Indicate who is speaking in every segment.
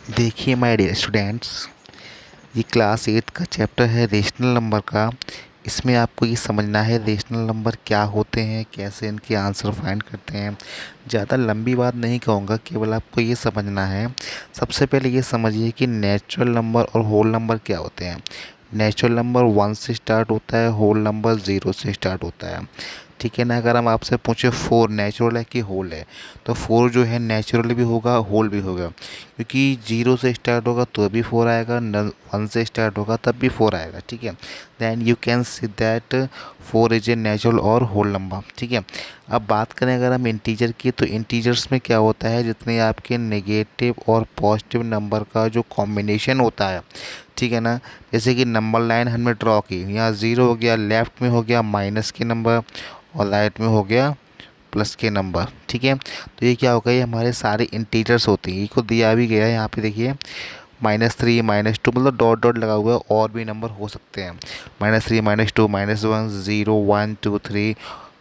Speaker 1: देखिए my dear students, ये class 8 का चैप्टर है रेशनल नंबर का। इसमें आपको ये समझना है रेशनल नंबर क्या होते हैं, कैसे इनके आंसर फाइंड करते हैं। ज़्यादा लंबी बात नहीं कहूँगा, केवल आपको ये समझना है। सबसे पहले ये समझिए कि नेचुरल नंबर और होल नंबर क्या होते हैं। नेचुरल नंबर 1 से स्टार्ट होता है, होल नंबर 0 से स्टार्ट होता है। ठीक है ना। अगर हम आपसे पूछे 4 नेचुरल है कि होल है, तो 4 जो है नेचुरल भी होगा, होल भी होगा। क्योंकि 0 से स्टार्ट होगा तो भी 4 आएगा, 1 से स्टार्ट होगा तब भी 4 आएगा। ठीक है। Then you can see that 4 is a natural और होल नंबर। ठीक है। अब बात करें अगर हम इंटीजर की, तो इंटीजर्स में क्या होता है, जितने आपके नेगेटिव और पॉजिटिव नंबर का जो कॉम्बिनेशन होता है। ठीक है ना। जैसे कि नंबर लाइन हमने ड्रॉ की, यहाँ 0 हो गया, लेफ्ट में हो गया माइनस के नंबर और राइट में हो गया प्लस के नंबर। ठीक है। तो ये क्या होगा, ये हमारे सारे इंटीजर्स होते हैं। ये को दिया भी गया है यहाँ पे, देखिए -3 -2, मतलब डॉट डॉट लगा हुआ है, और भी नंबर हो सकते हैं। -3 -2 -1 0 1 2 3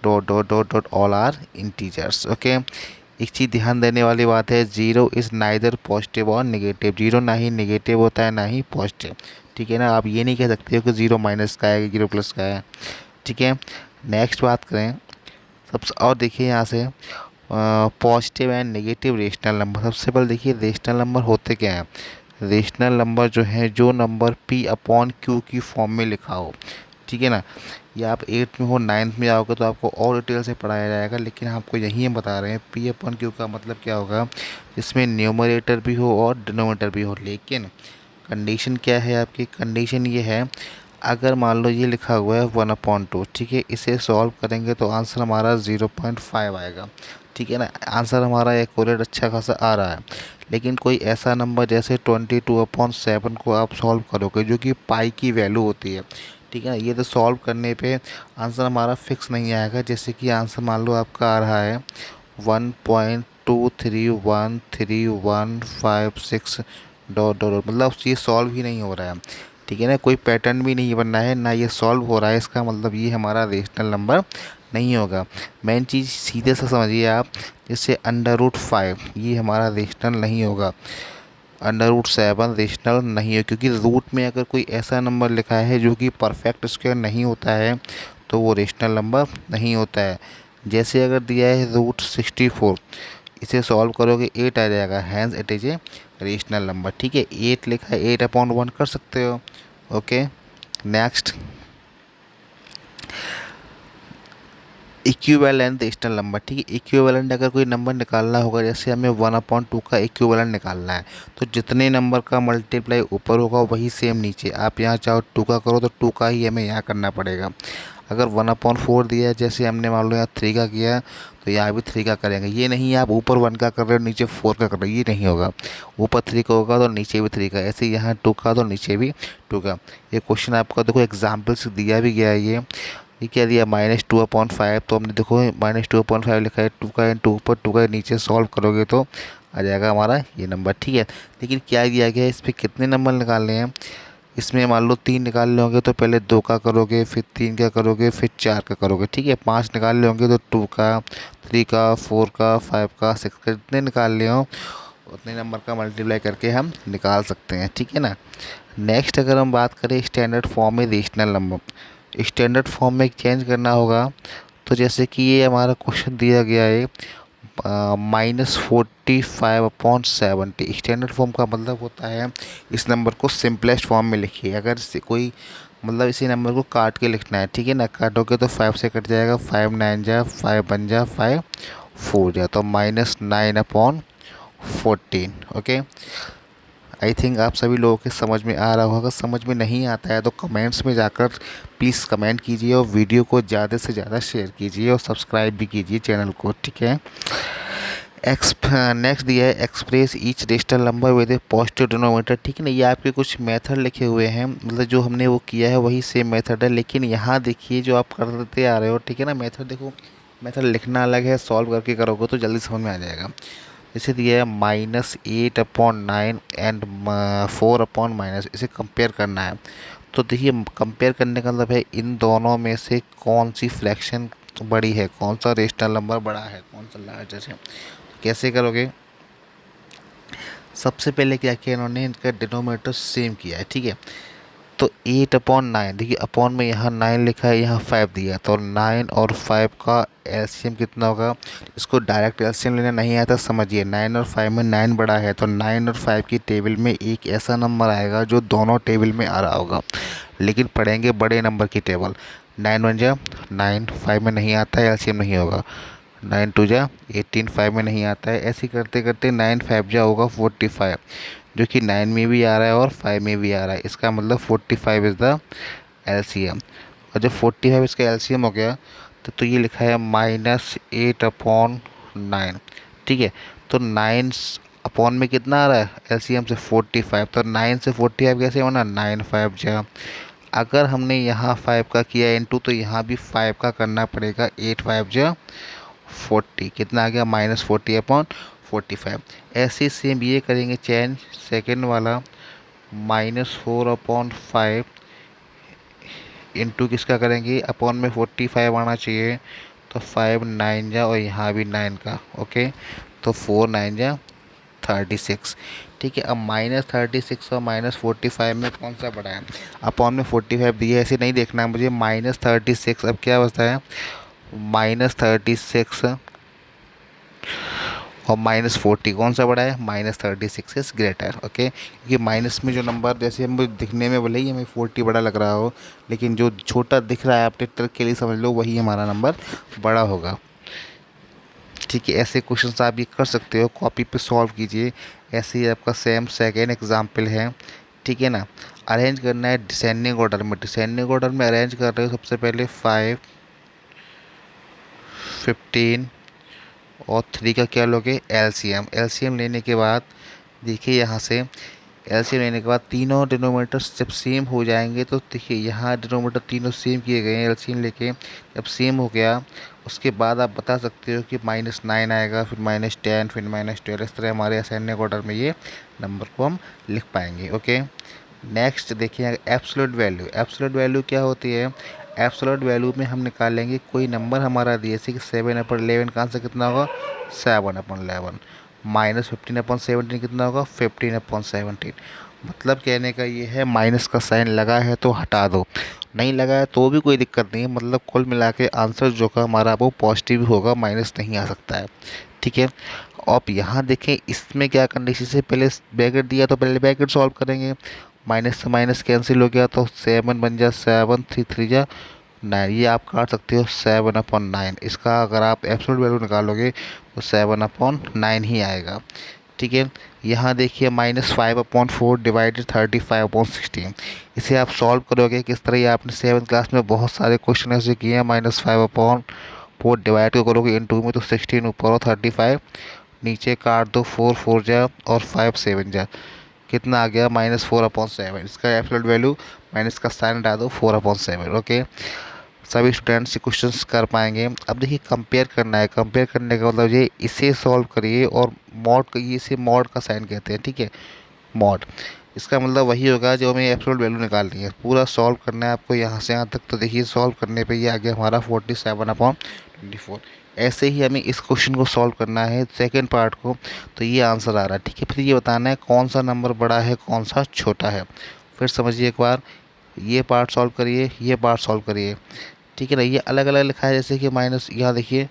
Speaker 1: dot dot dot dot all are integers. Okay. एक चीज़ ध्यान देने वाली बात है, जीरो इज़ नाइदर पॉजिटिव और नेगेटिव। जीरो ना ही नेगेटिव होता है ना ही पॉजिटिव। ठीक है ना। आप ये नहीं कह सकते हो कि जीरो माइनस का है, जीरो प्लस का है। ठीक है। नेक्स्ट बात करें सबसे, और देखिए यहाँ से positive and negative rational number. सबसे पहले देखिए रेशनल नंबर होते क्या हैं। रेशनल नंबर जो है, जो नंबर p अपॉन क्यू की फॉर्म में लिखा हो। ठीक है ना। ये आप 8th में हो, 9th में आओगे तो आपको और डिटेल से पढ़ाया जाएगा, लेकिन हम आपको यही हम बता रहे हैं p अपॉन क्यू का मतलब क्या होगा। इसमें न्यूमरेटर भी हो और डिनोमिनेटर भी हो, लेकिन कंडीशन क्या है आपकी, कंडीशन ये है, अगर मान लो ये लिखा हुआ है 1/2। ठीक है। इसे सॉल्व करेंगे तो आंसर हमारा 0.5 आएगा। ठीक है ना। आंसर हमारा एक्यूरेट अच्छा खासा आ रहा है। लेकिन कोई ऐसा नंबर जैसे 22/7 को आप सॉल्व करोगे, जो कि पाई की वैल्यू होती है। ठीक है ना। ये तो सॉल्व करने पे आंसर हमारा फिक्स नहीं आएगा। जैसे कि आंसर मान लो आपका आ रहा है 1.2313156 डॉट डॉट डॉट, मतलब ये सॉल्व ही नहीं हो रहा है। ठीक है ना। कोई पैटर्न भी नहीं बन रहा है, ना ये सॉल्व हो रहा है। इसका मतलब ये हमारा रेशनल नंबर नहीं होगा। मेन चीज़ सीधे से समझिए आप, जैसे √5 ये हमारा रेशनल नहीं होगा, √7 रेशनल नहीं है, क्योंकि रूट में अगर कोई ऐसा नंबर लिखा है जो कि परफेक्ट स्क्वायर नहीं होता है, तो वो रेशनल नंबर नहीं होता है। जैसे अगर दिया है √64, इसे सॉल्व करोगे 8 आ जाएगा, hence it is a rational number. ठीक है। 8 लिखा है, 8/1 कर सकते हो। Okay. Next, equivalent rational number. ठीक है। इक्विवेलेंट अगर कोई नंबर निकालना होगा, जैसे हमें 1/2 का इक्विवेलेंट निकालना है, तो जितने नंबर का मल्टीप्लाई ऊपर होगा वही सेम नीचे। आप यहाँ चाहो 2 का करो तो 2 का ही हमें यहाँ करना पड़ेगा। अगर 1/4 दिया है, जैसे हमने मान लो यहाँ 3 का किया, तो यहाँ भी 3 का करेंगे। ये नहीं आप ऊपर 1 का कर रहे हो नीचे 4 का कर रहे हो, ये नहीं होगा। ऊपर 3 का होगा तो नीचे भी 3 का, ऐसे यहाँ 2 का तो नीचे भी 2 का। ये क्वेश्चन आपका देखो एग्जाम्पल से दिया भी गया है। ये क्या दिया, -2/5, तो हमने देखो -2/5 लिखा है, 2 का इंटू ऊपर 2 का नीचे, सॉल्व करोगे तो आ जाएगा हमारा ये नंबर। ठीक है। लेकिन क्या दिया गया है, इस पर कितने नंबर निकालने हैं। इसमें मान लो 3 निकाल होंगे तो पहले 2 का करोगे, फिर 3 का करोगे, फिर 4 का करोगे। ठीक है। 5 निकाल होंगे तो 2 का, 3 का, 4 का, 5 का, 6 का, जितने निकाल हो उतने नंबर का मल्टीप्लाई करके हम निकाल सकते हैं। ठीक है ना। नेक्स्ट अगर हम बात करें स्टैंडर्ड फॉर्म में रेशनल नंबर, स्टैंडर्ड फॉर्म में चेंज करना होगा, तो जैसे कि ये हमारा क्वेश्चन दिया गया है -45/70। स्टैंडर्ड फॉर्म का मतलब होता है इस नंबर को सिंपलेस्ट फॉर्म में लिखिए। अगर कोई मतलब इसी नंबर को काट के लिखना है, ठीक है ना, काटोगे तो 5 से कट जाएगा, 5 9 जा 5 बन जा 5 4 जा, तो -9/14। ओके। आई थिंक आप सभी लोगों के समझ में आ रहा होगा। अगर समझ में नहीं आता है तो कमेंट्स में जाकर प्लीज़ कमेंट कीजिए, और वीडियो को ज़्यादा से ज़्यादा शेयर कीजिए, और सब्सक्राइब भी कीजिए चैनल को। ठीक है। नेक्स्ट दिया है express each rational number with A positive denominator. ठीक है ना। ये आपके कुछ मेथड लिखे हुए हैं, मतलब जो हमने वो किया है वही सेम मेथड है, लेकिन यहाँ देखिए जो आप करते आ रहे हो। ठीक है ना। मेथड देखो, मेथड लिखना अलग है, सॉल्व करके करोगे तो जल्दी समझ में आ जाएगा। जैसे दिया है -8/9 एंड 4/-, इसे कंपेयर करना है। तो देखिए कंपेयर करने का मतलब है इन दोनों में से कौन सी फ्रैक्शन बड़ी है, कौन सा रेशनल नंबर बड़ा है, कौन सा लार्जर है। कैसे करोगे, सबसे पहले क्या किया इन्होंने, इनका डिनोमिनेटर सेम किया है, ठीक है। तो 8/9, देखिए अपॉन में यहाँ 9 लिखा है, यहाँ 5 दिया है, तो 9 और 5 का एलसीएम कितना होगा। इसको डायरेक्ट एलसीएम लेना नहीं आता, समझिए 9 और 5 में 9 बड़ा है, तो 9 और 5 की टेबल में एक ऐसा नंबर आएगा जो दोनों टेबल में आ रहा होगा, लेकिन पढ़ेंगे बड़े नंबर की टेबल। 9 1 जा 9, 5 में नहीं आता है, एलसीएम नहीं होगा। 9 2 जा 18, 5 में नहीं आता है। ऐसे करते करते 9 5 जा होगा 45, जो कि 9 में भी आ रहा है और 5 में भी आ रहा है। इसका मतलब 45 इज़ द एलसीएम। और जब 45 इसका एलसीएम हो गया तो ये लिखा है -8/9, ठीक है। तो 9 अपॉन में कितना आ रहा है एलसीएम से 45, तो 9 से 45 कैसे होना, 9 5 जा। अगर हमने यहाँ 5 का किया इनटू, तो यहाँ भी 5 का करना पड़ेगा, 8 5 जा 40, कितना आ गया -40/45। ऐसे सेम ये करेंगे चेंज सेकंड वाला, -4/5 इंटू किसका करेंगे, अपॉन में 45 आना चाहिए, तो 5 9 जा और यहाँ भी 9 का, ओके। तो 4 9 जा 36, ठीक है। अब -36 और -45 में कौन सा बड़ा है, अपॉन में 45 दिया, ऐसे नहीं देखना है मुझे। -36, अब क्या बचता है, -36 और -40 कौन सा बड़ा है, -36 इज ग्रेटर, ओके। क्योंकि माइनस में जो नंबर, जैसे हम दिखने में भले ही हमें 40 बड़ा लग रहा हो, लेकिन जो छोटा दिख रहा है अपने ट्रिक के लिए समझ लो वही हमारा नंबर बड़ा होगा, ठीक है। ऐसे क्वेश्चन आप ये कर सकते हो, कॉपी पे सॉल्व कीजिए। ऐसे ही आपका सेम सेकेंड एग्जाम्पल है, ठीक है ना। अरेंज करना है डिसेंडिंग ऑर्डर में, डिसेंडिंग ऑर्डर में अरेंज कर रहे हो। सबसे पहले 5 15 और 3 का क्या लोगे, एलसीएम। एलसीएम लेने के बाद देखिए यहाँ से, एलसीएम लेने के बाद तीनों डिनोमीटर जब सेम हो जाएंगे, तो देखिए यहाँ डिनोमीटर तीनों सेम किए गए हैं। एलसीएम लेके जब सेम हो गया, उसके बाद आप बता सकते हो कि -9 आएगा, फिर -10, फिर -12। इस तरह हमारे असेंडिंग ऑर्डर में ये नंबर को हम लिख पाएंगे, ओके। नेक्स्ट देखिए एब्सोल्यूट वैल्यू। एब्सोल्यूट वैल्यू क्या होती है, एब्सोल्यूट वैल्यू में हम निकालेंगे कोई नंबर हमारा दिए, जैसे कि 7/11 का आंसर कितना होगा, 7/11। -15/17 कितना होगा, 15/17। मतलब कहने का ये है, माइनस का साइन लगा है तो हटा दो, नहीं लगा है तो भी कोई दिक्कत नहीं है। मतलब कुल मिला के आंसर जो का हमारा वो पॉजिटिव होगा, माइनस नहीं आ सकता है, ठीक है। आप यहाँ देखें इसमें क्या कंडीशन से, पहले ब्रैकेट दिया तो पहले ब्रैकेट सॉल्व करेंगे। माइनस से माइनस कैंसिल हो गया, तो 7 बन जा 7, 3 3 जा 9। ये आप काट सकते हो 7/9। इसका अगर आप एब्सोल्यूट वैल्यू निकालोगे तो 7/9 ही आएगा, ठीक है। यहाँ देखिए -5/4 डिवाइडेड 35/16। इसे आप सॉल्व करोगे किस तरह, ये आपने 7th क्लास में बहुत सारे क्वेश्चन ऐसे किए हैं। -5/4 डिवाइड को करोगे इन 2 में, तो 16 ऊपर और 35 नीचे, काट दो, 4 4 जा और 5 7 जा, कितना आ गया -4/7। इसका एब्सोल्यूट वैल्यू, माइनस का साइन हटा दो, 4/7, ओके। सभी स्टूडेंट्स ये क्वेश्चंस कर पाएंगे। अब देखिए कंपेयर करना है, कंपेयर करने का मतलब ये, इसे सॉल्व करिए और मॉड का, ये इसे मॉड का साइन कहते हैं, ठीक है, मॉड। इसका मतलब वही होगा जो हमें एब्सोल्यूट वैल्यू निकालनी है। पूरा सॉल्व करना है आपको यहाँ से यहाँ तक, तो देखिए सॉल्व करने पे ये आ गया हमारा 47/24। ऐसे ही हमें इस क्वेश्चन को सॉल्व करना है, सेकेंड पार्ट को, तो ये आंसर आ रहा है, ठीक है। फिर ये बताना है कौन सा नंबर बड़ा है कौन सा छोटा है। फिर समझिए एक बार, ये पार्ट सॉल्व करिए, ये पार्ट सॉल्व करिए, ठीक है ना। ये अलग अलग लिखा है, जैसे कि माइनस, यहाँ देखिए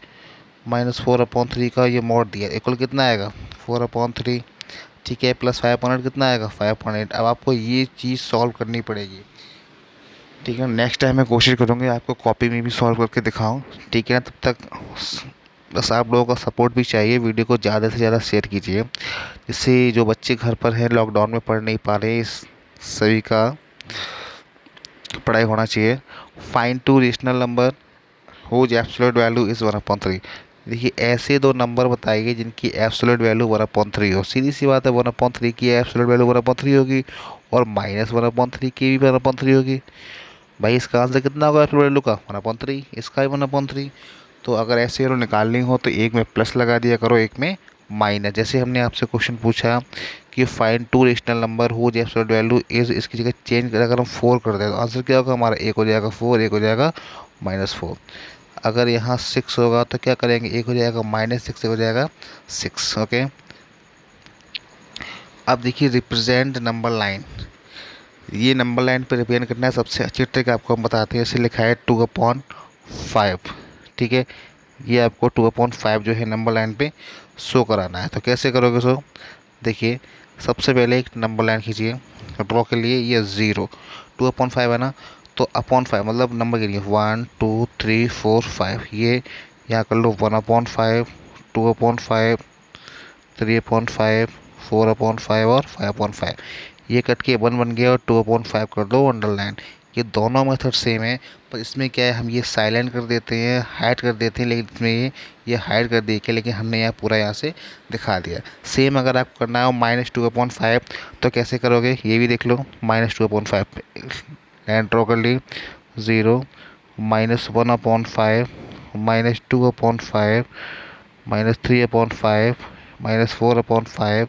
Speaker 1: -4/3 का ये मॉड दिया, इक्वल कितना आएगा 4/3, ठीक है। प्लस 5 कितना आएगा 5.8। अब आपको ये चीज़ सॉल्व करनी पड़ेगी, ठीक है। नेक्स्ट टाइम मैं कोशिश करूँगी आपको कॉपी में भी सॉल्व करके दिखाऊँ, ठीक है ना। तब तक बस आप लोगों का सपोर्ट भी चाहिए, वीडियो को ज़्यादा से ज़्यादा शेयर कीजिए, जिससे जो बच्चे घर पर हैं, लॉकडाउन में पढ़ नहीं पा रहे, इस सभी का पढ़ाई होना चाहिए। Find two rational number whose absolute value is 1/3। देखिए ऐसे दो नंबर बताइए जिनकी एब्सोल्यूट वैल्यू 1/3 हो। सीधी सी बात है, 1/3 की एब्सोल्यूट वैल्यू 1/3 होगी, और -1/3 की भी 1/3 होगी। भाई इसका आंसर कितना होगा एब्सोल्यूट वैल्यू का, 1/3, इसका भी 1/3। तो अगर ऐसे वैल्यू निकालनी हो तो एक में प्लस लगा दिया करो, एक में माइनस। जैसे हमने आपसे क्वेश्चन पूछा कि find two rational number whose absolute value is, इसकी जगह चेंज कर अगर हम 4 कर दें तो आंसर क्या होगा हमारा, एक हो जाएगा 4, एक हो जाएगा -4। अगर यहाँ 6 होगा तो क्या करेंगे, एक हो जाएगा -6, एक हो जाएगा 6, ओके। अब देखिए रिप्रेजेंट नंबर लाइन, ये नंबर लाइन पे रिप्रेजेंट करना है सबसे अच्छी ट्रिक आपको हम बताते हैं। इसे लिखा है 2/5, ठीक है। ये आपको 2/5 जो है नंबर लाइन पे शो कराना है। तो कैसे करोगे शो, देखिए सबसे पहले एक नंबर लाइन खींचिए ड्रॉ के लिए, ये 0 2/5 है ना, तो अपॉन 5 मतलब नंबर गिनिए 1 2 3 4 5, ये यहाँ कर लो 1/5, 2/5, 3/5, 4/5 और 5/5, ये कट के 1 बन गया और 2/5 कर दो अंडरलाइन। ये दोनों मेथड सेम है, पर इसमें क्या है हम ये साइलेंट कर देते हैं, हाइड कर देते हैं, लेकिन इसमें ये हाइड कर दिए, लेकिन हमने यहाँ पूरा यहाँ से दिखा दिया। सेम अगर आपको करना है -2/5 तो कैसे करोगे ये भी देख लो। -2/5 लाइन ड्रॉ कर ली, 0 -1/5, -2/5, -3/5, -4/5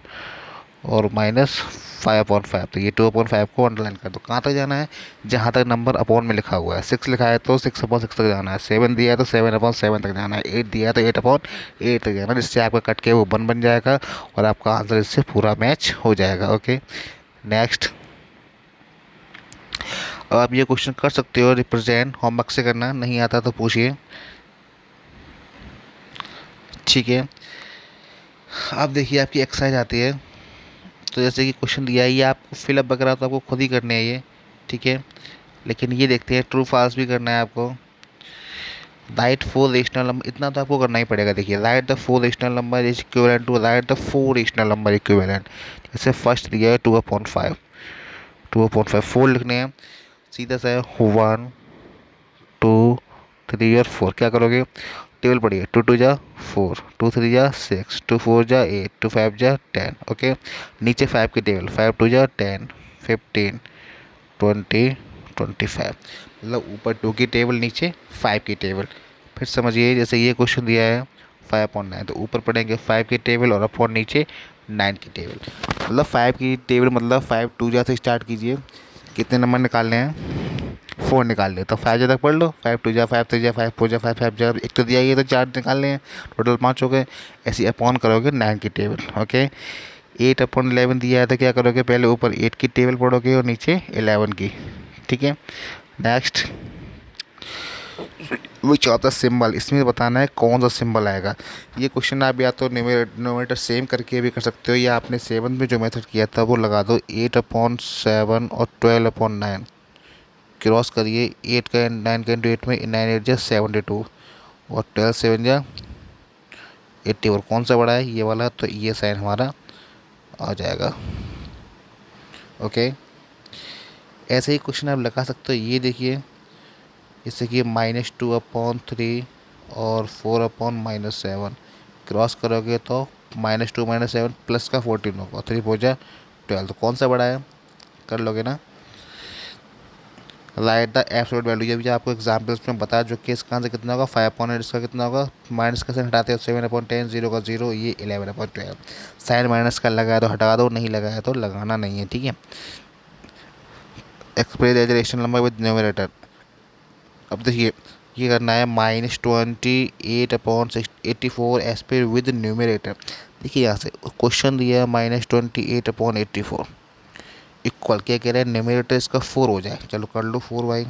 Speaker 1: और -5/5। तो ये 2/5 को अंडरलाइन कर दो। कहाँ तक जाना है, जहाँ तक नंबर अपॉन में लिखा हुआ है। 6 लिखा है तो 6/6 तक जाना है, 7 दिया है तो 7/7 तक जाना है, 8 दिया है तो 8/8 तक जाना है, जिससे आपका कट के वो 1 बन जाएगा और आपका आंसर इससे पूरा मैच हो जाएगा। ओके नेक्स्ट, अब आप ये क्वेश्चन कर सकते हो रिप्रेजेंट, होमवर्क से करना, नहीं आता तो पूछिए, ठीक है। अब देखिए आपकी एक्सरसाइज आती है, तो जैसे कि क्वेश्चन दिया है ये आपको फिलअप वगैरह तो आपको खुद ही करने है ये, ठीक है। लेकिन ये देखते हैं ट्रू फॉल्स भी करना है आपको। राइट 4 रेशनल नंबर, इतना तो आपको करना ही पड़ेगा। देखिए write the 4 rational number is equivalent to write the 4 rational number equivalent. जैसे फर्स्ट दिया है 2/5, 2/5 4 लिखने हैं, सीधा सा है 1 2 3 और 4। क्या करोगे, टेबल पढ़िए, 2 2 जा 4, 2 3 जा 6, 2 4 जा 8, 2 5 जा 10। ओके नीचे 5 की टेबल, 5 2 जा 10, 15 20 25, मतलब ऊपर 2 की टेबल नीचे 5 की टेबल। फिर समझिए जैसे ये क्वेश्चन दिया है 5/9, तो ऊपर पढ़ेंगे 5 की टेबल और अपॉन नीचे 9 की टेबल। मतलब 5 की टेबल मतलब 5 2 जा से स्टार्ट कीजिए, कितने नंबर निकालने हैं 4 निकाल ले, तो 5 जा तक पढ़ लो, 5 2 जा 5 3 जा 5 4 जा 5 5 जा, एक तो दिया ही है तो 4 निकालने हैं, टोटल 5 हो गए। ऐसे अपॉन करोगे 9 की टेबल। ओके 8/11 दिया है तो क्या करोगे, पहले ऊपर 8 की टेबल पढ़ोगे और नीचे 11 की, ठीक है। Next, which of the symbol, इसमें बताना है कौन सा सिंबल आएगा। ये क्वेश्चन आप या तो न्यूमरेटर सेम करके भी कर सकते हो, या आपने 7 में जो मेथड किया था वो लगा दो। 8/7 और 12/9 क्रॉस करिए, 8 का 9 का इंटू 8 में 9 8 जा 72 और 12 7 जा 84। कौन सा बड़ा है, ये वाला, तो ये साइन हमारा आ जाएगा। ओके ऐसे ही क्वेश्चन आप लगा सकते हो, ये देखिए जैसे कि -2/3 और 4/-7 क्रॉस करोगे तो -2 -7 प्लस का 14 होगा, 3 हो जाए 12। तो कौन सा बड़ा है, कर लोगे ना। राइट द एब्सोल्यूट वैल्यू, ये भी आपको एग्जाम्पल्स में बताया, जो कि इसका आंसर कितना होगा 5/8, इसका कितना होगा, माइनस का साइन हटाते हो 7/10, 0 का 0, ये 11/12। साइन माइनस का लगाया तो हटा दो, नहीं लगाया तो लगाना नहीं है, ठीक है। Express as rational number with numerator, अब देखिए ये करना है -28/84 एस पे विद न्यूमरेटर। देखिए यहाँ से क्वेश्चन दिया है -28/84 इक्वल, क्या कह रहा है, न्यूमरेटर इसका 4 हो जाए। चलो कर लो 4 बाई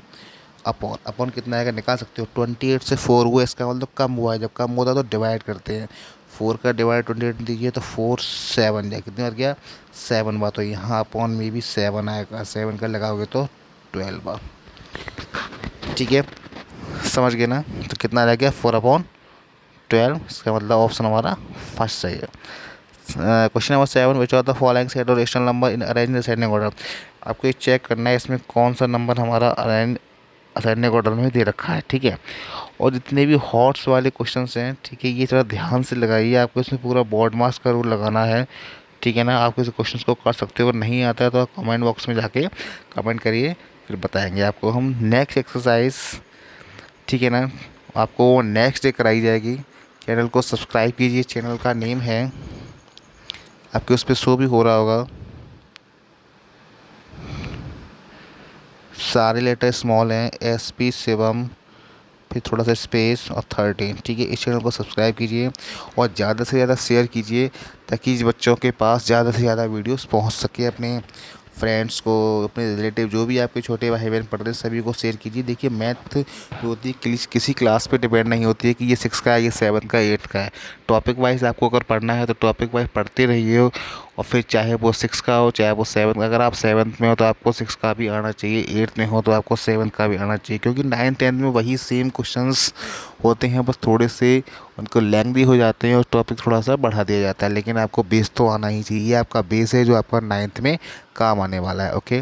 Speaker 1: अपॉन, अपॉन कितना आएगा निकाल सकते हो, 28 से 4 हुआ, इसका मतलब कम हुआ है, जब कम होता है तो डिवाइड करते हैं। 4 का डिवाइड 28 दीजिए तो 4 7 जाए, कितनी बार गया 7 बार, तो यहाँ अपॉन में भी 7 आएगा, 7 का लगाओगे तो 12 बार, ठीक है। समझ गए ना, तो कितना रह गया 4/12, इसका मतलब ऑप्शन हमारा फर्स्ट सही है। Question number 7, which of the following set और rational number in arrange ascending order. आपको ये चेक करना है इसमें कौन सा नंबर हमारा अरेंज असेंडिंग ऑर्डर में दे रखा है, ठीक है। और जितने भी हॉट्स वाले क्वेश्चन हैं, ठीक है, ये थोड़ा ध्यान से लगाइए, आपको इसमें पूरा बोर्ड मार्क्स का रूल लगाना है, ठीक है ना। आप इस क्वेश्चन को कर सकते हो, अगर नहीं आता है तो कमेंट बॉक्स में जाके कमेंट करिए, फिर बताएंगे आपको हम नेक्स्ट एक्सरसाइज, ठीक है ना। आपको नेक्स्ट डे कराई जाएगी। चैनल को सब्सक्राइब कीजिए, चैनल का नेम है, आपके उस पर शो भी हो रहा होगा, सारे लेटर स्मॉल हैं, SP शिवम फिर थोड़ा सा स्पेस और 13, ठीक है। इस चैनल को सब्सक्राइब कीजिए और ज़्यादा से ज़्यादा शेयर कीजिए ताकि बच्चों के पास ज़्यादा से ज़्यादा वीडियोस पहुंच सके। अपने फ्रेंड्स को, अपने रिलेटिव, जो भी आपके छोटे भाई बहन पढ़ रहे हैं सभी को शेयर कीजिए। देखिए मैथ जो होती है किसी क्लास पे डिपेंड नहीं होती है कि ये 6 का है, ये 7 का है, 8 का है। टॉपिक वाइज आपको अगर पढ़ना है तो टॉपिक वाइज पढ़ते रहिए, और फिर चाहे वो 6 का हो चाहे वो 7 का। अगर आप 7th में हो तो आपको 6 का भी आना चाहिए, 8th में हो तो आपको 7 का भी आना चाहिए, क्योंकि 9th 10th में वही सेम क्वेश्चंस होते हैं, बस थोड़े से उनको लेंथी हो जाते हैं और टॉपिक थोड़ा सा बढ़ा दिया जाता है। लेकिन आपको बेस तो आना ही चाहिए, ये आपका बेस है जो आपका 9th में काम आने वाला है। ओके।